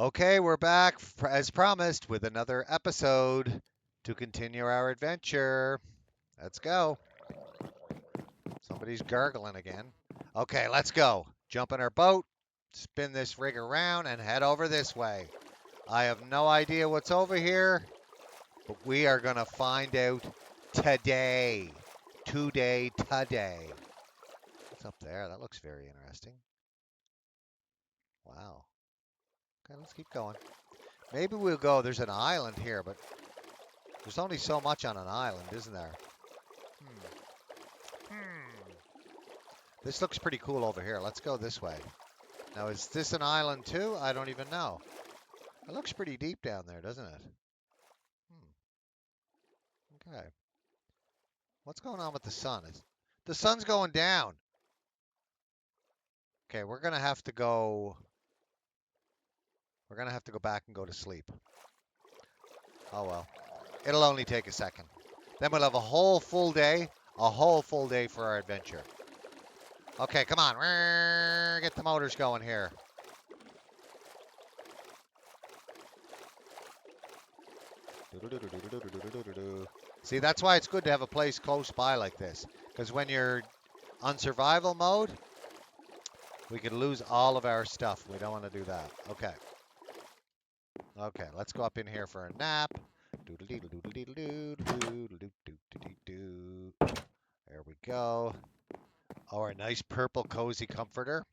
Okay, we're back as promised with another episode to continue our adventure. Let's go. Somebody's gurgling again. Okay, let's go. Jump in our boat, spin this rig around, and head over this way. I have no idea what's over here, but we are going to find out today. Today. What's up there? That looks very interesting. Wow. Okay, let's keep going. Maybe we'll go. There's an island here, but there's only so much on an island, isn't there? Hmm. This looks pretty cool over here. Let's go this way. Now, is this an island too? I don't even know. It looks pretty deep down there, doesn't it? Okay. What's going on with the sun? The sun's going down. Okay, we're gonna have to go. We're gonna have to go back and go to sleep. Oh well. It'll only take a second. Then we'll have a whole full day. A whole full day for our adventure. Okay, come on. Get the motors going here. See, that's why it's good to have a place close by like this. Because when you're on survival mode, we could lose all of our stuff. We don't want to do that. Okay. Okay, let's go up in here for a nap. There we go. Oh, our nice purple cozy comforter.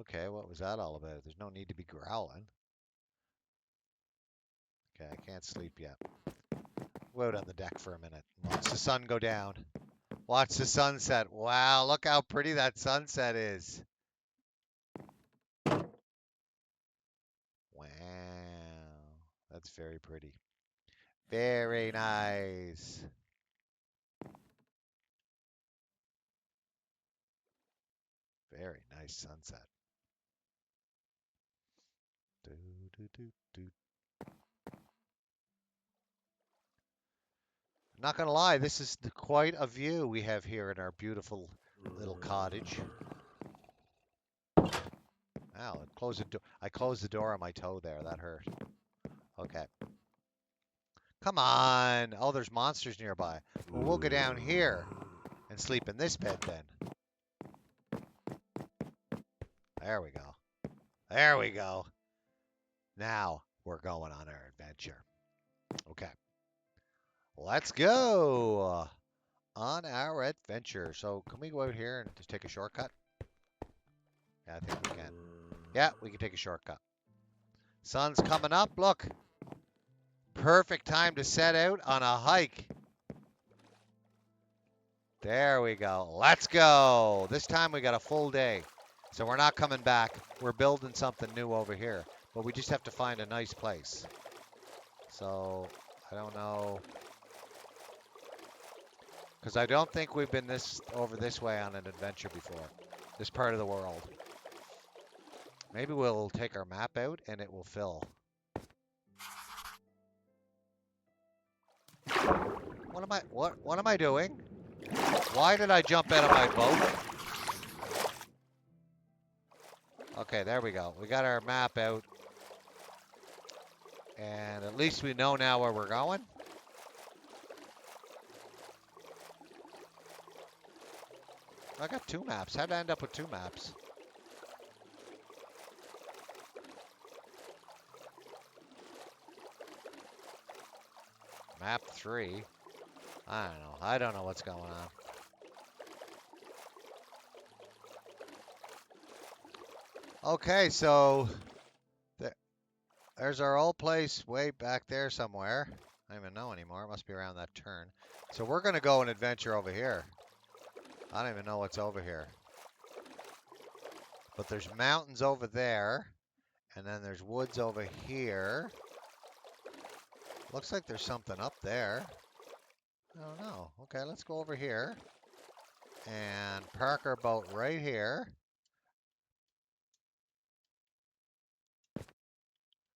Okay, what was that all about? There's no need to be growling. Okay, I can't sleep yet. Go out on the deck for a minute. Watch the sun go down. Watch the sunset. Wow, look how pretty that sunset is. Wow, that's very pretty. Very nice. Very nice sunset. Do, do, do, do. I'm not gonna lie, this is quite a view we have here in our beautiful little cottage. Ow, I closed the door on my toe there. That hurt. Okay. Come on. Oh, there's monsters nearby. Well, we'll go down here and sleep in this bed then. There we go. There we go. Now we're going on our adventure. Okay. Let's go on our adventure. So can we go out here and just take a shortcut? Yeah, I think we can. Yeah, we can take a shortcut. Sun's coming up. Look. Perfect time to set out on a hike. There we go. Let's go. This time we got a full day. So we're not coming back. We're building something new over here. But we just have to find a nice place. So, I don't know. Because I don't think we've been over this way on an adventure before. This part of the world. Maybe we'll take our map out and it will fill. What am I doing? Why did I jump out of my boat? Okay, there we go. We got our map out. And at least we know now where we're going. I got two maps. How'd I end up with two maps? Map 3. I don't know. I don't know what's going on. Okay, so there's our old place way back there somewhere. I don't even know anymore. It must be around that turn. So we're going to go and adventure over here. I don't even know what's over here. But there's mountains over there. And then there's woods over here. Looks like there's something up there. I don't know. Okay, let's go over here. And park our boat right here.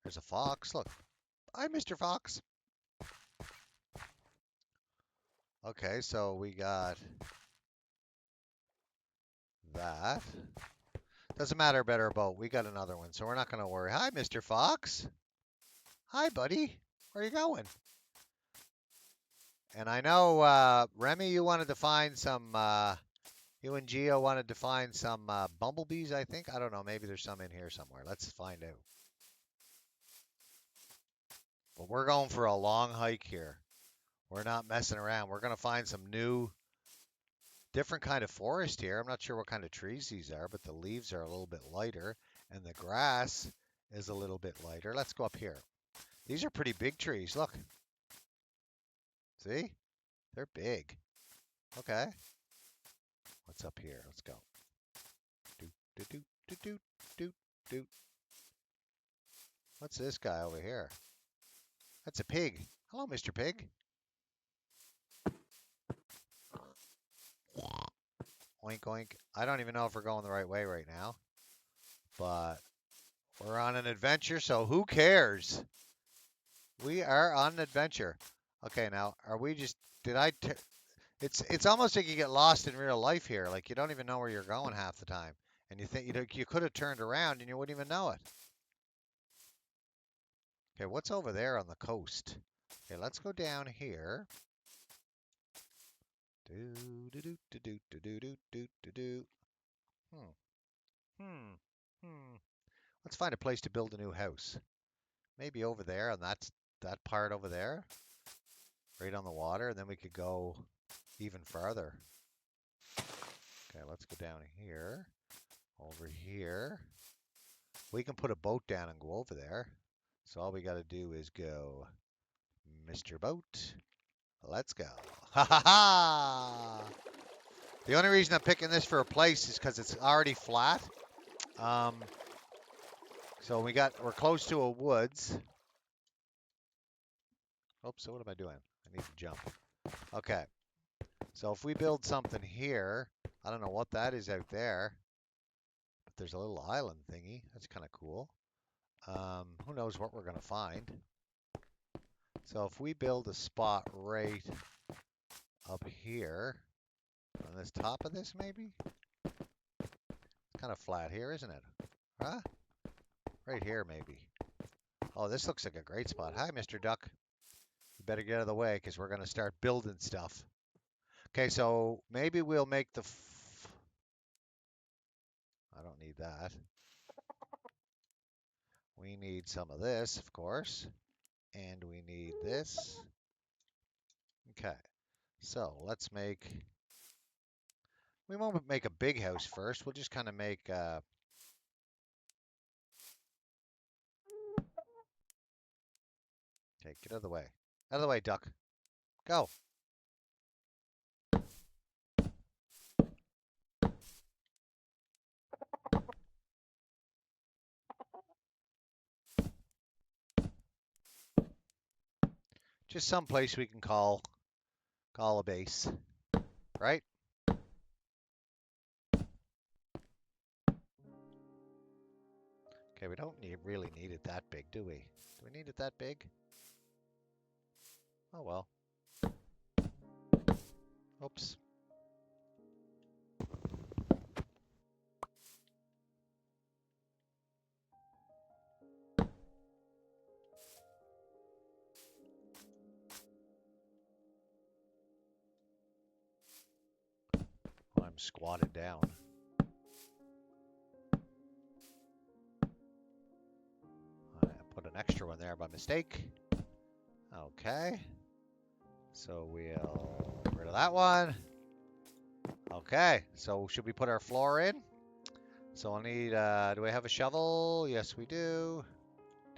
There's a fox. Look. Hi, Mr. Fox. Okay, so we got that. Doesn't matter, better boat. We got another one, so we're not going to worry. Hi, Mr. Fox. Hi, buddy. Where are you going? And I know, Remy, you wanted to find some, you and Gio wanted to find some bumblebees, I think. I don't know. Maybe there's some in here somewhere. Let's find out. But we're going for a long hike here. We're not messing around. We're going to find some new, different kind of forest here. I'm not sure what kind of trees these are, but the leaves are a little bit lighter and the grass is a little bit lighter. Let's go up here. These are pretty big trees. Look. See? They're big. Okay. What's up here? Let's go. Doot, doot, doot, doot, doot, doot, doot. What's this guy over here? That's a pig. Hello, Mr. Pig. Oink, oink. I don't even know if we're going the right way right now, but we're on an adventure, so who cares? We are on an adventure. Okay, now, are we just, it's almost like you get lost in real life here. Like, you don't even know where you're going half the time. And you think, you could have turned around and you wouldn't even know it. Okay, what's over there on the coast? Okay, let's go down here. Do do do do do do do do do do do. Let's find a place to build a new house. Maybe over there on that part over there, right on the water, and then we could go even farther. Okay, let's go down here, over here. We can put a boat down and go over there. So all we got to do is go, Mr. Boat, let's go. Ha ha ha! The only reason I'm picking this for a place is because it's already flat. So we're close to a woods. Oops, so what am I doing? I need to jump. Okay. So if we build something here, I don't know what that is out there, but there's a little island thingy. That's kind of cool. Who knows what we're going to find. So if we build a spot right up here, on this top of this maybe? It's kind of flat here, isn't it? Huh? Right here maybe. Oh, this looks like a great spot. Hi, Mr. Duck. You better get out of the way because we're going to start building stuff. Okay, so maybe we'll make I don't need that. We need some of this, of course. And we need this. Okay, so let's we won't make a big house first. We'll just kind of make, okay, get out of the way. Out of the way, duck. Go. Just some place we can call a base, right? Okay, we don't really need it that big, do we? Do we need it that big? Oh well. Oops. I'm squatted down. I put an extra one there by mistake. Okay. So we'll get rid of that one. Okay, so should we put our floor in? So I'll need, do we have a shovel? Yes, we do.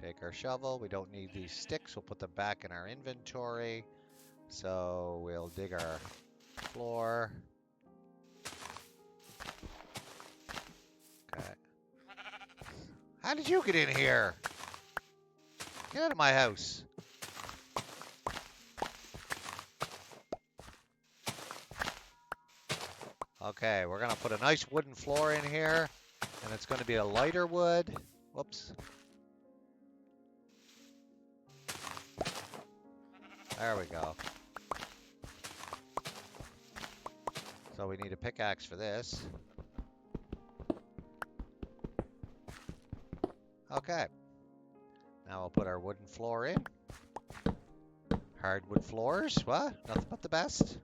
Take our shovel. We don't need these sticks. We'll put them back in our inventory. So we'll dig our floor. Okay. How did you get in here? Get out of my house. Okay, we're going to put a nice wooden floor in here. And it's going to be a lighter wood. Whoops. There we go. So we need a pickaxe for this. Okay. Now we'll put our wooden floor in. Hardwood floors. What? Nothing but the best.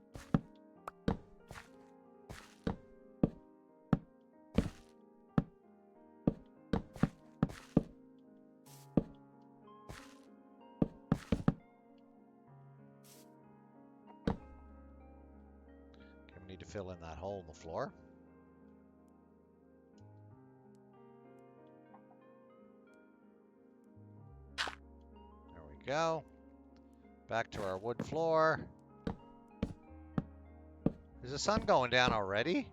Okay, we need to fill in that hole in the floor. There we go. Back to our wood floor. Is the sun going down already?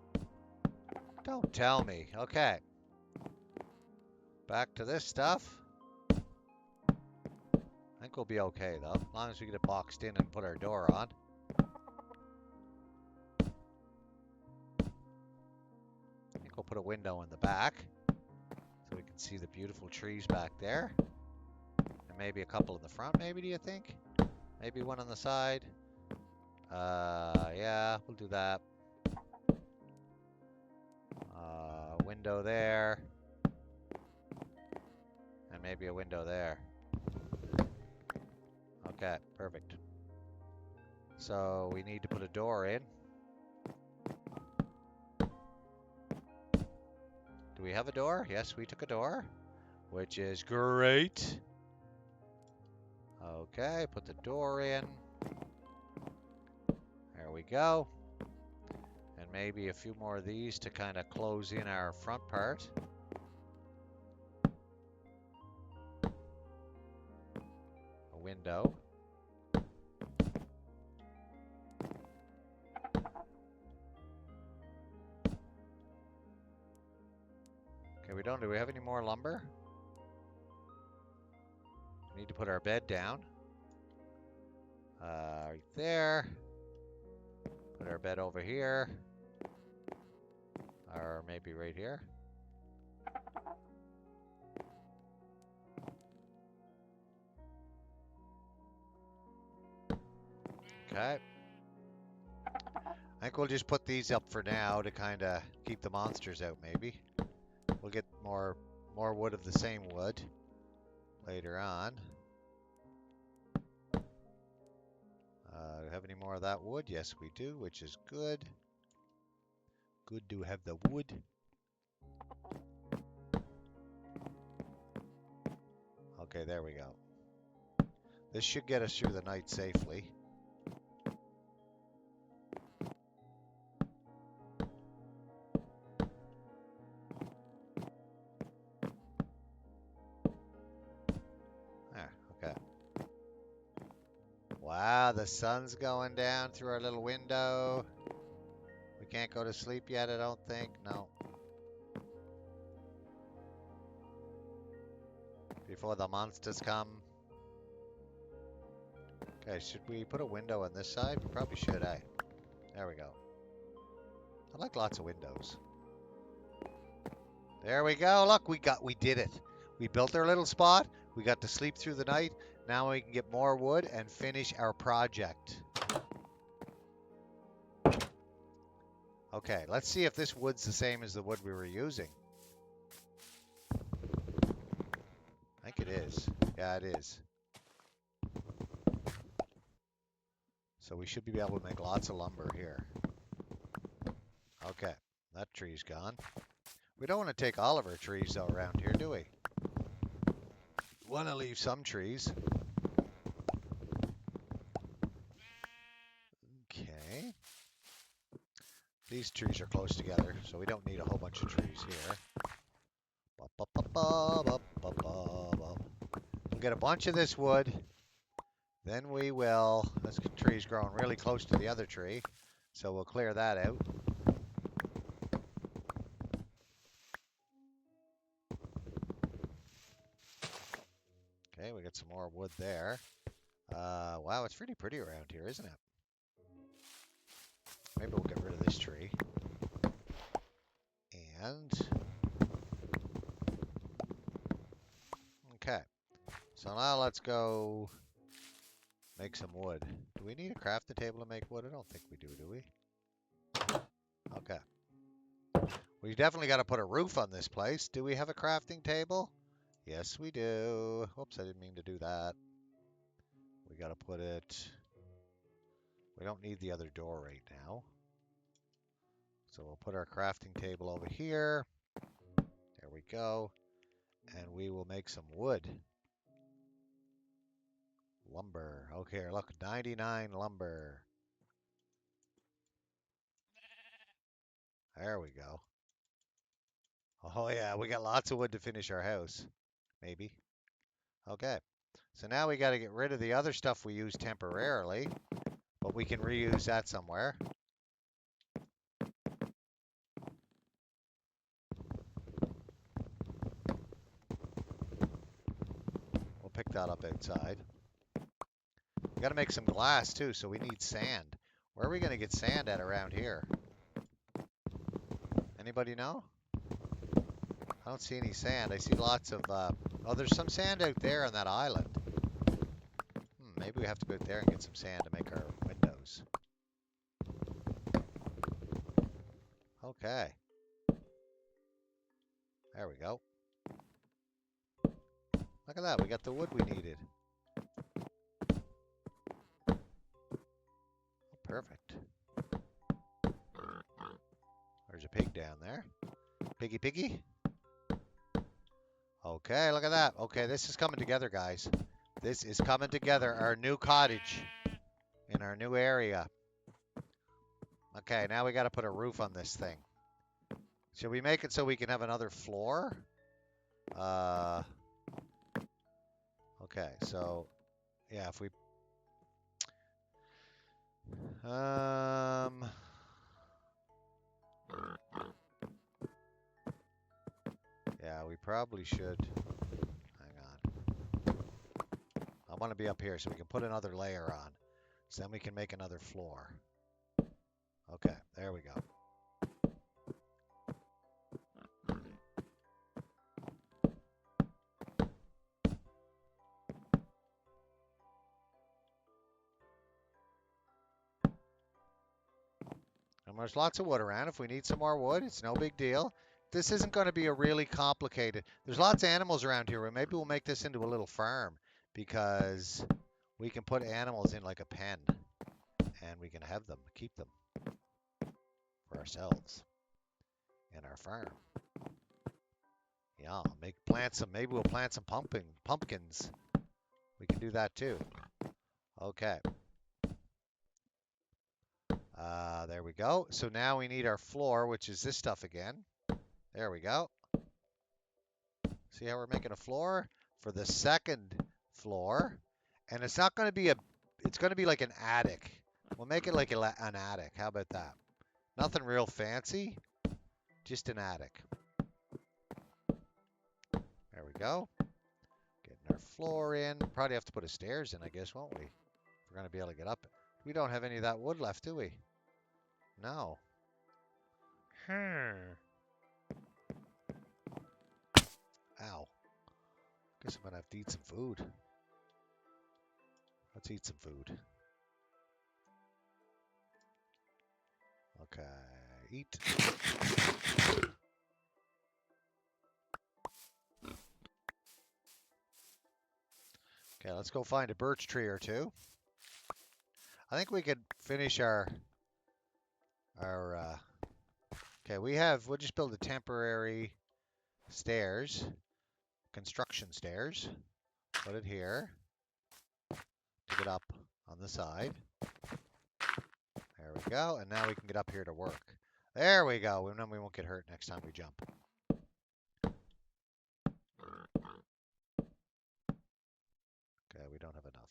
Don't tell me. Okay. Back to this stuff. I think we'll be okay, though, as long as we get it boxed in and put our door on. I think we'll put a window in the back so we can see the beautiful trees back there. And maybe a couple in the front, maybe, do you think? Maybe one on the side. Yeah, we'll do that. Window there. And maybe a window there. Okay, perfect. So we need to put a door in. Do we have a door? Yes, we took a door, which is great. Okay, put the door in. There we go. And maybe a few more of these to kind of close in our front part. A window. Okay, do we have any more lumber? We need to put our bed down. Right there. Put our bed over here. Or maybe right here. Okay. I think we'll just put these up for now to kind of keep the monsters out, maybe. We'll get more wood of the same wood later on. Do we have any more of that wood? Yes, we do, which is good. Good to have the wood. Okay, there we go. This should get us through the night safely. There, okay. Wow, the sun's going down through our little window. We can't go to sleep yet, I don't think. No. Before the monsters come. Okay, should we put a window on this side? We probably should, eh? There we go. I like lots of windows. There we go. Look, we did it. We built our little spot. We got to sleep through the night. Now we can get more wood and finish our project. Okay, let's see if this wood's the same as the wood we were using. I think it is. Yeah, it is. So we should be able to make lots of lumber here. Okay, that tree's gone. We don't want to take all of our trees though around here, do we? Want to leave some trees. Okay. These trees are close together, so we don't need a whole bunch of trees here. We'll get a bunch of this wood. Then we will, this tree's growing really close to the other tree, so we'll clear that out. Okay, we got some more wood there. Wow, it's pretty pretty around here, isn't it? Maybe we'll get rid of this tree. And... okay. So now let's go make some wood. Do we need a crafting table to make wood? I don't think we do we? Okay. We definitely got to put a roof on this place. Do we have a crafting table? Yes, we do. Oops, I didn't mean to do that. We got to put it... We don't need the other door right now. So we'll put our crafting table over here. There we go. And we will make some wood. Lumber. Okay, look, 99 lumber. There we go. Oh yeah, we got lots of wood to finish our house. Maybe. Okay. So now we got to get rid of the other stuff we use temporarily, but we can reuse that somewhere. We'll pick that up outside. We got to make some glass too, so we need sand. Where are we going to get sand at around here? Anybody know? I don't see any sand. I see lots of... oh, there's some sand out there on that island. Maybe we have to go out there and get some sand to make our windows. Okay. There we go. Look at that. We got the wood we needed. Oh, perfect. There's a pig down there. Piggy, piggy. Okay, look at that. Okay, this is coming together, guys. This is coming together. Our new cottage in our new area. Okay, now we got to put a roof on this thing. Should we make it so we can have another floor? Okay, so yeah, if we yeah, we probably should. Hang on. I want to be up here so we can put another layer on. So then we can make another floor. Okay, there we go. And there's lots of wood around. If we need some more wood, it's no big deal. This isn't going to be a really complicated... There's lots of animals around here. Maybe we'll make this into a little farm because we can put animals in like a pen and we can have them, keep them for ourselves in our farm. Yeah, maybe we'll plant some pumpkins. We can do that too. Okay. There we go. So now we need our floor, which is this stuff again. There we go. See how we're making a floor for the second floor, and it's not going to be it's going to be like an attic. We'll make it like an attic. How about that? Nothing real fancy, just an attic. There we go. Getting our floor in. Probably have to put a stairs in, I guess, won't we? If we're going to be able to get up. We don't have any of that wood left, do we? No. Ow. Guess I'm going to have to eat some food. Let's eat some food. Okay. Eat. Okay, let's go find a birch tree or two. I think we could finish our okay, we'll just build a temporary stairs, construction stairs. Put it here to get up on the side. There we go, and now we can get up here to work. There we go, and then we won't get hurt next time we jump. Okay, we don't have enough.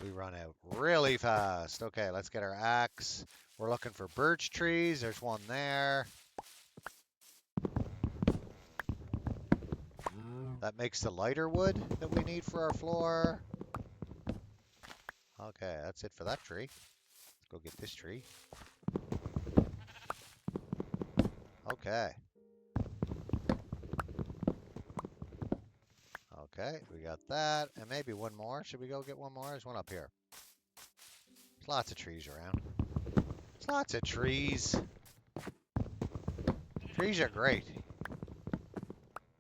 We run out really fast. Okay, let's get our axe. We're looking for birch trees. There's one there. That makes the lighter wood that we need for our floor. Okay, that's it for that tree. Let's go get this tree. Okay. Okay, we got that. And maybe one more. Should we go get one more? There's one up here. There's lots of trees around. There's lots of trees. Trees are great.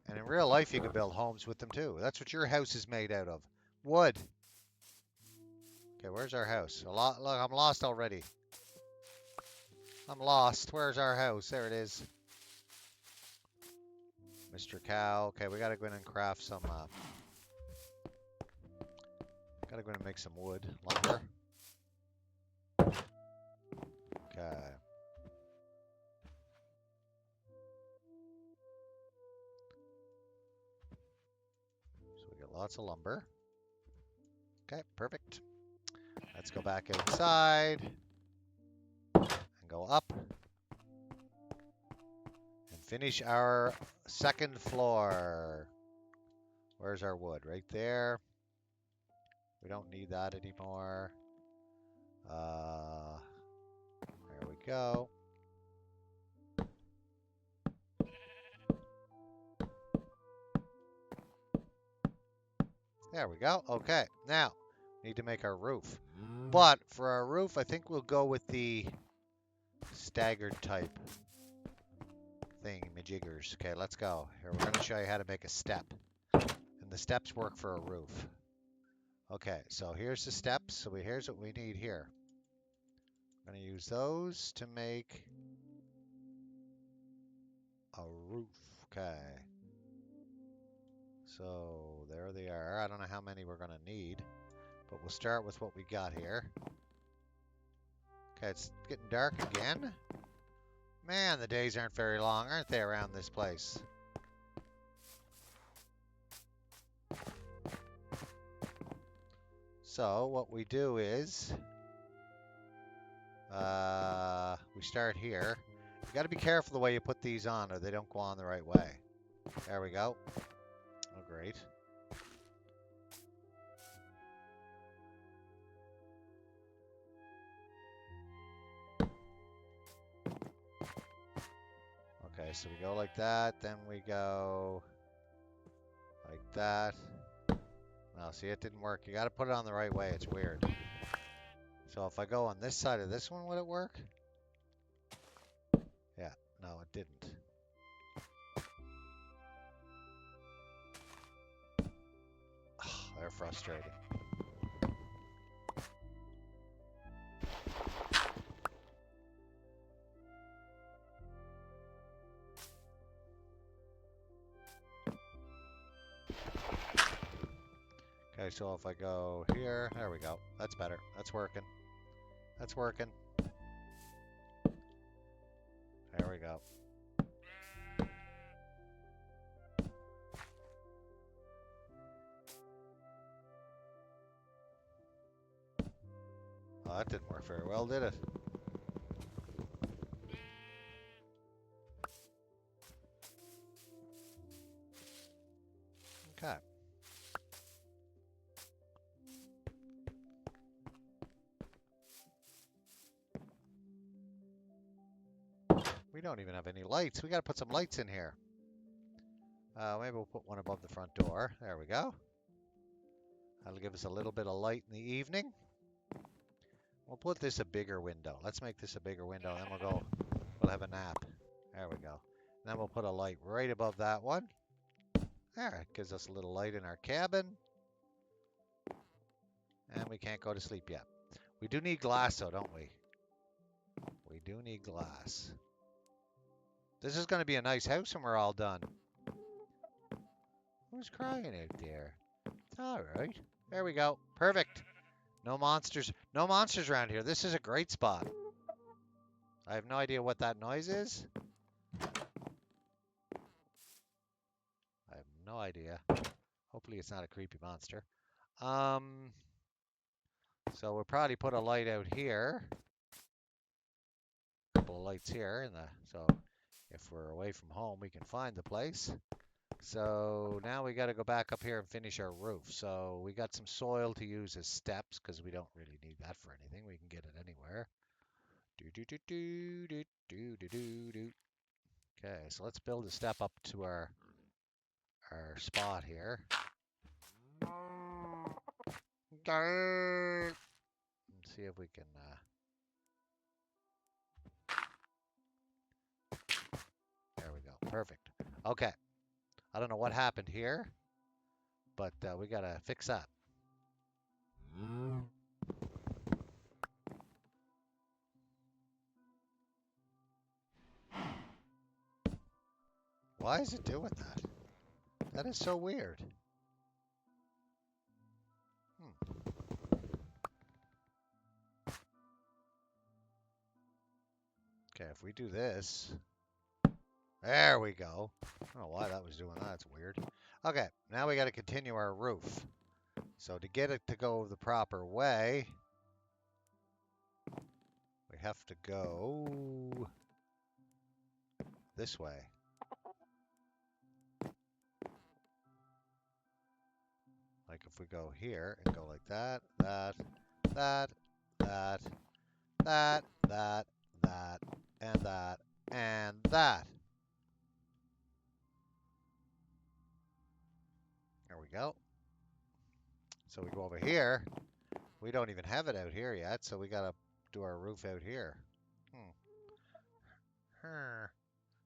And real life, you can build homes with them too. That's what your house is made out of. Wood. Okay, where's our house? Look, I'm lost already. I'm lost. Where's our house? There it is. Mr. Cow. Okay, we gotta go in and craft some, gotta go in and make some wood. Lumber. Okay. So we get lots of lumber. Okay, perfect. Let's go back outside and go up and finish our second floor. Where's our wood? Right there. We don't need that anymore. There we go. There we go. Okay, now need to make our roof. But for our roof, I think we'll go with the staggered type thing, majiggers. Okay, let's go. Here, we're going to show you how to make a step. And the steps work for a roof. Okay, so here's the steps. So here's what we need here. I'm going to use those to make a roof. Okay. So there they are. I don't know how many we're going to need, but we'll start with what we got here. Okay, it's getting dark again. Man, the days aren't very long, aren't they, around this place? So what we do is we start here. You got to be careful the way you put these on or they don't go on the right way. There we go. Oh, great. Okay, so we go like that, then we go like that. No, see, it didn't work. You got to put it on the right way. It's weird. So if I go on this side of this one, would it work? Yeah, no, it didn't. Oh, they're frustrating. Okay, so if I go here, there we go. That's better. That's working. That's working. There we go. Oh, that didn't work very well, did it? Okay. We don't even have any lights. We got to put some lights in here. Maybe we'll put one above the front door. There we go. That'll give us a little bit of light in the evening. We'll put this a bigger window. Let's make this a bigger window, and then we'll have a nap. There we go. And then we'll put a light right above that one. There, it gives us a little light in our cabin. And we can't go to sleep yet. We do need glass, though, don't we? We do need glass. This is going to be a nice house when we're all done. Who's crying out there? It's all right. There we go. Perfect. No monsters. No monsters around here. This is a great spot. I have no idea what that noise is. I have no idea. Hopefully it's not a creepy monster. So we'll probably put a light out here. A couple of lights here. So if we're away from home, we can find the place. So now we got to go back up here and finish our roof. So we got some soil to use as steps because we don't really need that for anything. We can get it anywhere. Okay, so let's build a step up to our spot here. Let's see if we can. There we go. Perfect. Okay. I don't know what happened here, but we got to fix that. Why is it doing that? That is so weird. Okay, if we do this, there we go. I don't know why that was doing that. It's weird. Okay, now we got to continue our roof. So to get it to go the proper way, we have to go this way. Like if we go here and go like that, that, that, that, that, that, that, and that, and that. There we go. So we go over here. We don't even have it out here yet, so we gotta do our roof out here.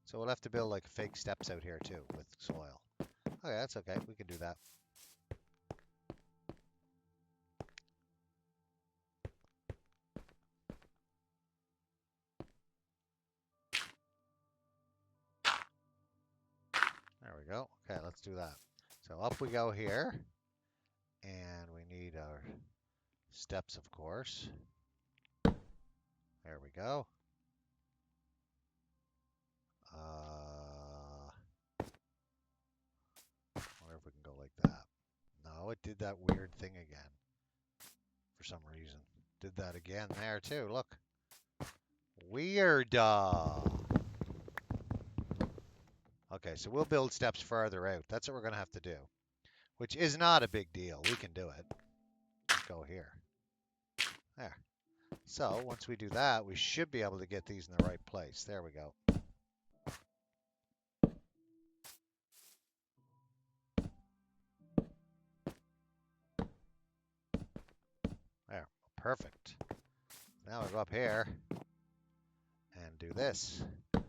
So we'll have to build like fake steps out here too with soil. Okay, that's okay. We can do that. There we go. Okay, let's do that. So up we go here. And we need our steps, of course. There we go. Wonder if we can go like that. No, it did that weird thing again. For some reason. Did that again there too. Look. Weird. Okay, so we'll build steps further out. That's what we're going to have to do. Which is not a big deal. We can do it. Let's go here. There. So once we do that, we should be able to get these in the right place. There we go. There. Perfect. Now we go up here and do this. And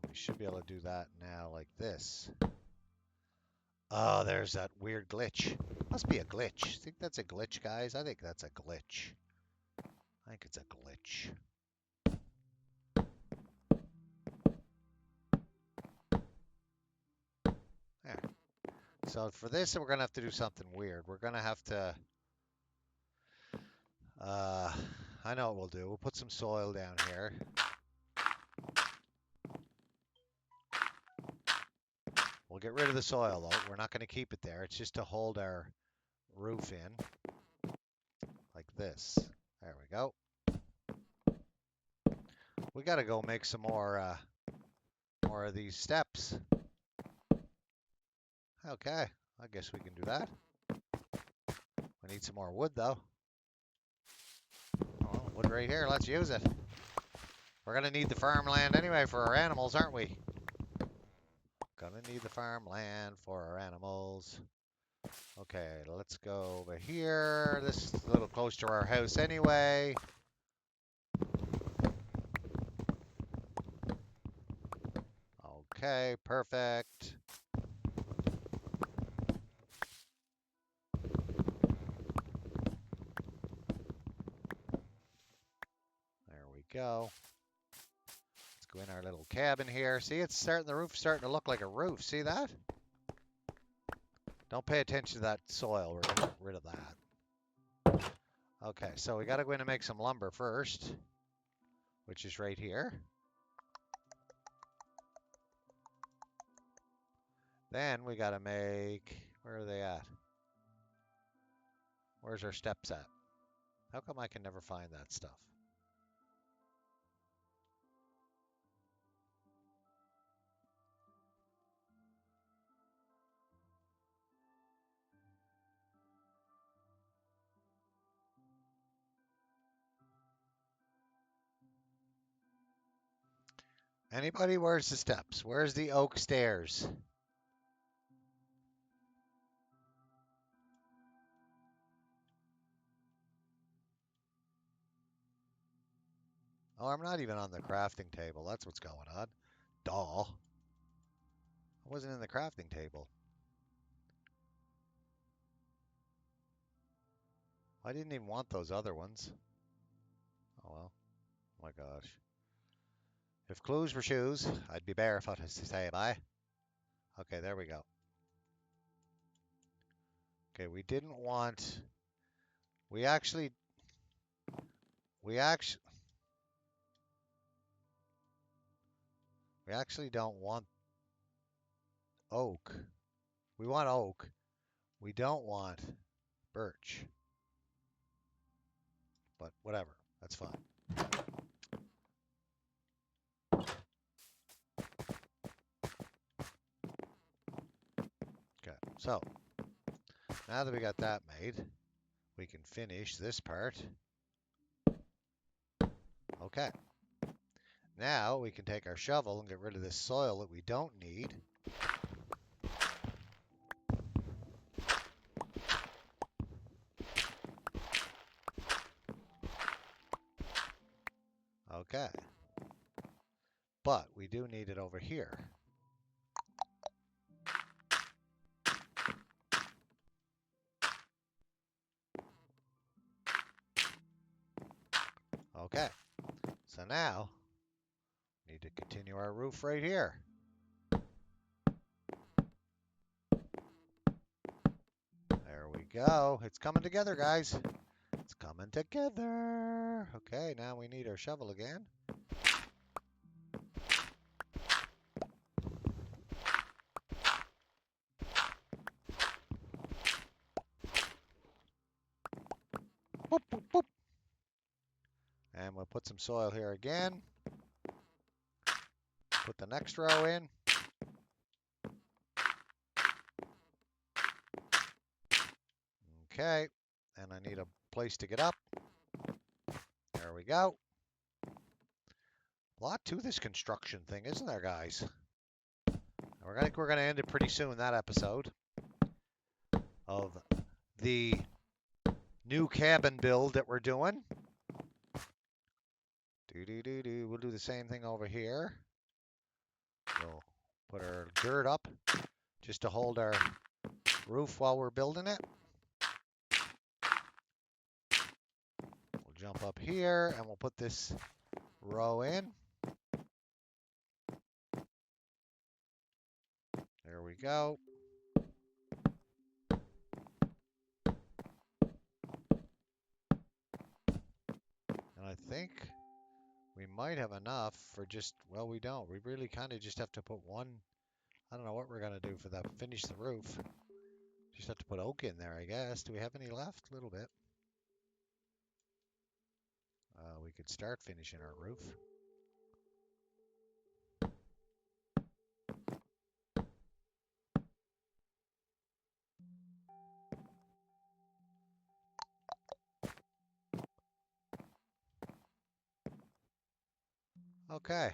we should be able to do that now like this. Oh, there's that weird glitch. Must be a glitch. Think that's a glitch, guys? I think that's a glitch. I think it's a glitch. There. So for this, we're going to have to do something weird. We're going to have to... I know what we'll do. We'll put some soil down here. We'll get rid of the soil, though. We're not going to keep it there. It's just to hold our roof in. Like this. There we go. We got to go make some more of these steps. Okay. I guess we can do that. We need some more wood, though. Oh, wood right here. Let's use it. We're going to need the farmland anyway for our animals, aren't we? Gonna need the farmland for our animals. Okay, let's go over here. This is a little close to our house anyway. Okay, perfect. There we go. Let's go in our little cabin here. See, it's starting, the roof's starting to look like a roof. See that? Don't pay attention to that soil. We're gonna get rid of that. Okay, so we gotta go in and make some lumber first, which is right here. Then we gotta make, where are they at? Where's our steps at? How come I can never find that stuff? Anybody? Where's the steps? Where's the oak stairs? Oh, I'm not even on the crafting table. That's what's going on. Duh. It wasn't in the crafting table. I didn't even want those other ones. Oh well. Oh my gosh. If clothes were shoes, I'd be barefoot, as they say, bye. Okay, there we go. Okay, we didn't want... We actually... We actually don't want oak. We want oak. We don't want birch. But whatever. That's fine. Okay, so now that we got that made, we can finish this part. Okay. Now we can take our shovel and get rid of this soil that we don't need. Okay. But we do need it over here. Okay. So now, we need to continue our roof right here. There we go. It's coming together, guys. It's coming together. Okay, now we need our shovel again. Boop, boop, boop. And we'll put some soil here again. Put the next row in. Okay, and I need a place to get up. There we go. A lot to this construction thing, isn't there, guys? We're gonna end it pretty soon, that episode of the new cabin build that we're doing. We'll do the same thing over here. We'll put our dirt up just to hold our roof while we're building it. We'll jump up here and we'll put this row in. There we go. And I think we might have enough for just, well, we don't. We really kind of just have to put one. I don't know what we're going to do for that. Finish the roof. Just have to put oak in there, I guess. Do we have any left? A little bit. We could start finishing our roof. Okay.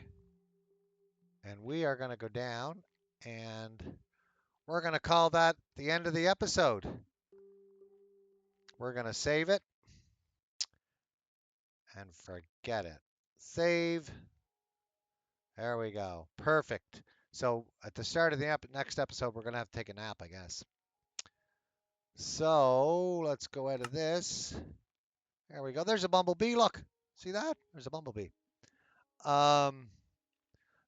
And we are going to go down and we're going to call that the end of the episode. We're going to save it and forget it. Save. There we go. Perfect. So at the start of the next episode, we're going to have to take a nap, I guess. So let's go out of this. There we go. There's a bumblebee. Look. See that? There's a bumblebee.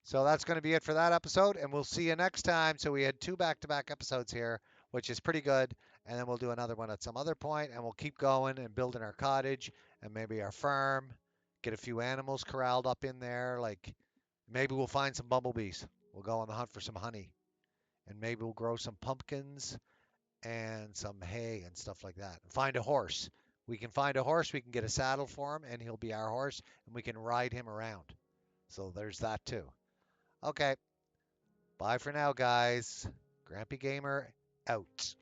So that's going to be it for that episode, and we'll see you next time. So we had 2 back-to-back episodes here, which is pretty good, and then we'll do another one at some other point, and we'll keep going and building our cottage and maybe our farm, get a few animals corralled up in there, like maybe we'll find some bumblebees. We'll go on the hunt for some honey, and maybe we'll grow some pumpkins and some hay and stuff like that. And find a horse. We can find a horse, we can get a saddle for him, and he'll be our horse, and we can ride him around. So there's that too. Okay. Bye for now, guys. Grampy Gamer out.